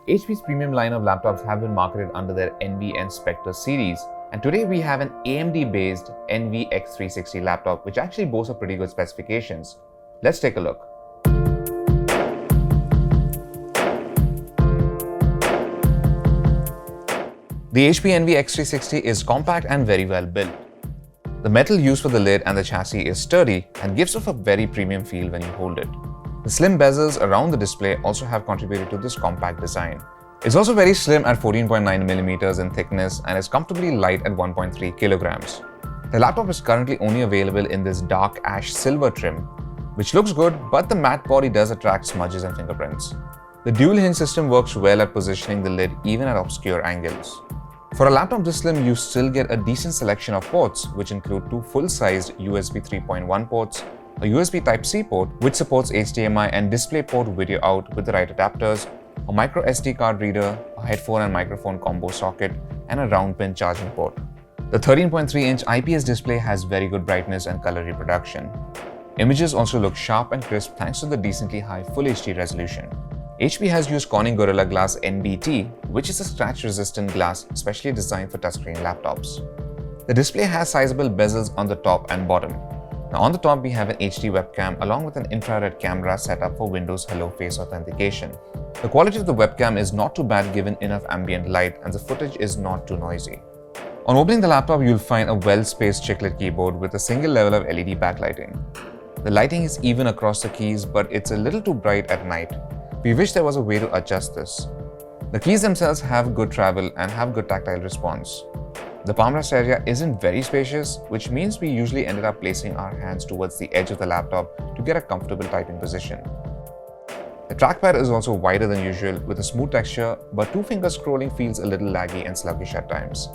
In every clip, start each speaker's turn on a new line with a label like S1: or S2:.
S1: HP's premium line of laptops have been marketed under their Envy and Spectre series, and today we have an AMD-based Envy X360 laptop which actually boasts of pretty good specifications. Let's take a look. The HP Envy X360 is compact and very well built. The metal used for the lid and the chassis is sturdy and gives off a very premium feel when you hold it. The slim bezels around the display also have contributed to this compact design. It's also very slim at 14.9mm in thickness and is comfortably light at 1.3 kilograms. The laptop is currently only available in this dark ash silver trim, which looks good, but the matte body does attract smudges and fingerprints. The dual hinge system works well at positioning the lid even at obscure angles. For a laptop this slim, you still get a decent selection of ports, which include two full-sized USB 3.1 ports, a USB Type-C port which supports HDMI and DisplayPort video out with the right adapters, a micro SD card reader, a headphone and microphone combo socket, and a round pin charging port. The 13.3-inch IPS display has very good brightness and color reproduction. Images also look sharp and crisp thanks to the decently high Full HD resolution. HP has used Corning Gorilla Glass NBT, which is a scratch-resistant glass specially designed for touchscreen laptops. The display has sizable bezels on the top and bottom. Now on the top we have an HD webcam along with an infrared camera set up for Windows Hello Face authentication. The quality of the webcam is not too bad given enough ambient light and the footage is not too noisy. On opening the laptop you'll find a well-spaced chiclet keyboard with a single level of LED backlighting. The lighting is even across the keys, but it's a little too bright at night. We wish there was a way to adjust this. The keys themselves have good travel and have good tactile response. The palm rest area isn't very spacious, which means we usually ended up placing our hands towards the edge of the laptop to get a comfortable typing position. The trackpad is also wider than usual with a smooth texture, but two-finger scrolling feels a little laggy and sluggish at times.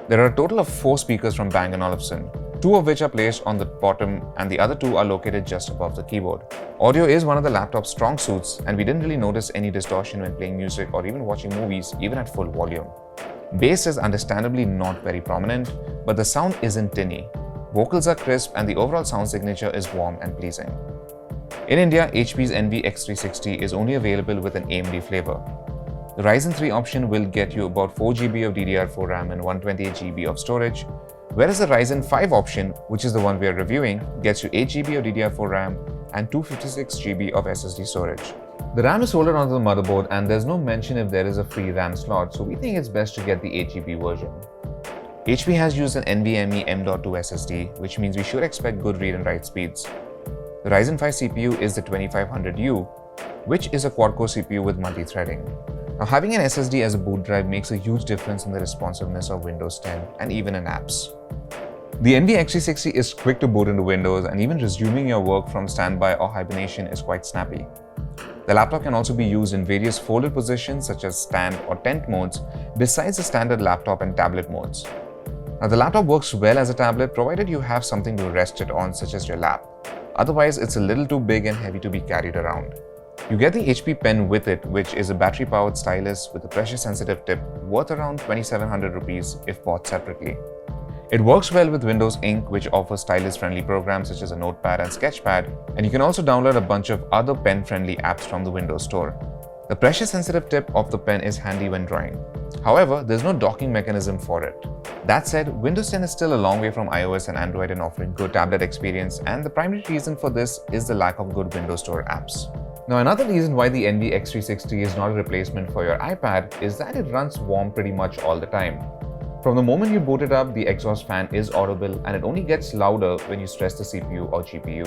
S1: There are a total of 4 speakers from Bang & Olufsen, 2 of which are placed on the bottom and the other 2 are located just above the keyboard. Audio is one of the laptop's strong suits and we didn't really notice any distortion when playing music or even watching movies even at full volume. Bass is understandably not very prominent, but the sound isn't tinny. Vocals are crisp and the overall sound signature is warm and pleasing. In India, HP's Envy X360 is only available with an AMD flavor. The Ryzen 3 option will get you about 4GB of DDR4 RAM and 128GB of storage, whereas the Ryzen 5 option, which is the one we are reviewing, gets you 8GB of DDR4 RAM and 256GB of SSD storage. The RAM is soldered onto the motherboard and there's no mention if there is a free RAM slot, so we think it's best to get the 8GB version. HP has used an NVMe M.2 SSD, which means we should expect good read and write speeds. The Ryzen 5 CPU is the 2500U, which is a quad-core CPU with multi-threading. Now, having an SSD as a boot drive makes a huge difference in the responsiveness of Windows 10 and even in apps. The Envy X360 is quick to boot into Windows and even resuming your work from standby or hibernation is quite snappy. The laptop can also be used in various folded positions such as stand or tent modes besides the standard laptop and tablet modes. Now the laptop works well as a tablet provided you have something to rest it on such as your lap. Otherwise it's a little too big and heavy to be carried around. You get the HP Pen with it, which is a battery-powered stylus with a pressure-sensitive tip worth around 2,700 rupees if bought separately. It works well with Windows Ink, which offers stylus-friendly programs such as a Notepad and Sketchpad, and you can also download a bunch of other pen-friendly apps from the Windows Store. The pressure-sensitive tip of the pen is handy when drawing. However, there's no docking mechanism for it. That said, Windows 10 is still a long way from iOS and Android in offering good tablet experience, and the primary reason for this is the lack of good Windows Store apps. Now another reason why the Envy X360 is not a replacement for your iPad is that it runs warm pretty much all the time. From the moment you boot it up, the exhaust fan is audible and it only gets louder when you stress the CPU or GPU.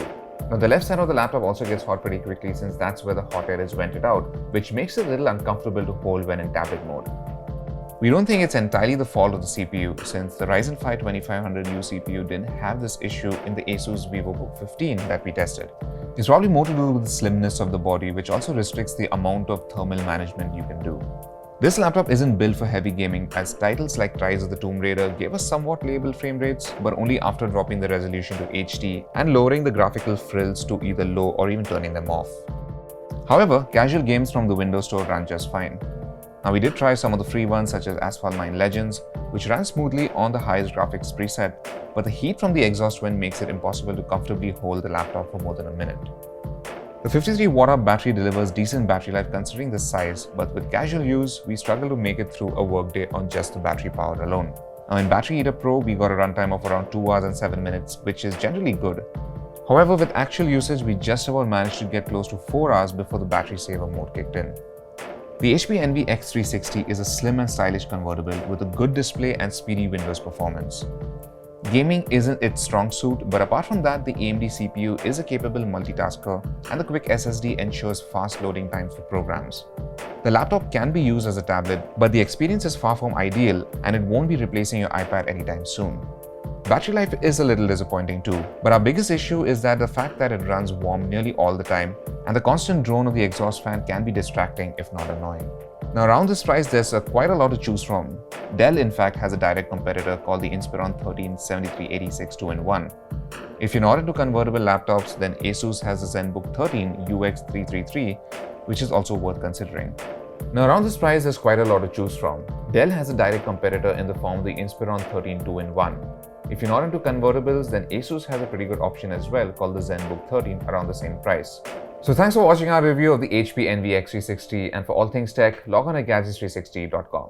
S1: Now the left side of the laptop also gets hot pretty quickly since that's where the hot air is vented out, which makes it a little uncomfortable to hold when in tablet mode. We don't think it's entirely the fault of the CPU since the Ryzen 5 2500U CPU didn't have this issue in the Asus VivoBook 15 that we tested. It's probably more to do with the slimness of the body, which also restricts the amount of thermal management you can do. This laptop isn't built for heavy gaming as titles like Rise of the Tomb Raider gave us somewhat labile frame rates, but only after dropping the resolution to HD and lowering the graphical frills to either low or even turning them off. However, casual games from the Windows Store run just fine. Now we did try some of the free ones such as Asphalt 9 Legends, which ran smoothly on the highest graphics preset, but the heat from the exhaust vent makes it impossible to comfortably hold the laptop for more than a minute. The 53 watt-hour battery delivers decent battery life considering the size, but with casual use, we struggle to make it through a workday on just the battery power alone. Now in Battery Eater Pro, we got a runtime of around 2 hours and 7 minutes, which is generally good. However, with actual usage, we just about managed to get close to 4 hours before the battery saver mode kicked in. The HP Envy X360 is a slim and stylish convertible with a good display and speedy Windows performance. Gaming isn't its strong suit, but apart from that, the AMD CPU is a capable multitasker and the quick SSD ensures fast loading times for programs. The laptop can be used as a tablet, but the experience is far from ideal and it won't be replacing your iPad anytime soon. Battery life is a little disappointing too, but our biggest issue is that the fact that it runs warm nearly all the time and the constant drone of the exhaust fan can be distracting if not annoying. Now around this price there's quite a lot to choose from. Dell in fact has a direct competitor called the Inspiron 13 7386 2-in-1. If you're not into convertible laptops, then Asus has the ZenBook 13 UX333, which is also worth considering. Now around this price there's quite a lot to choose from. Dell has a direct competitor in the form of the Inspiron 13 2-in-1. If you're not into convertibles, then Asus has a pretty good option as well called the ZenBook 13 around the same price. So thanks for watching our review of the HP Envy X360, and for all things tech, log on to Gadgets360.com.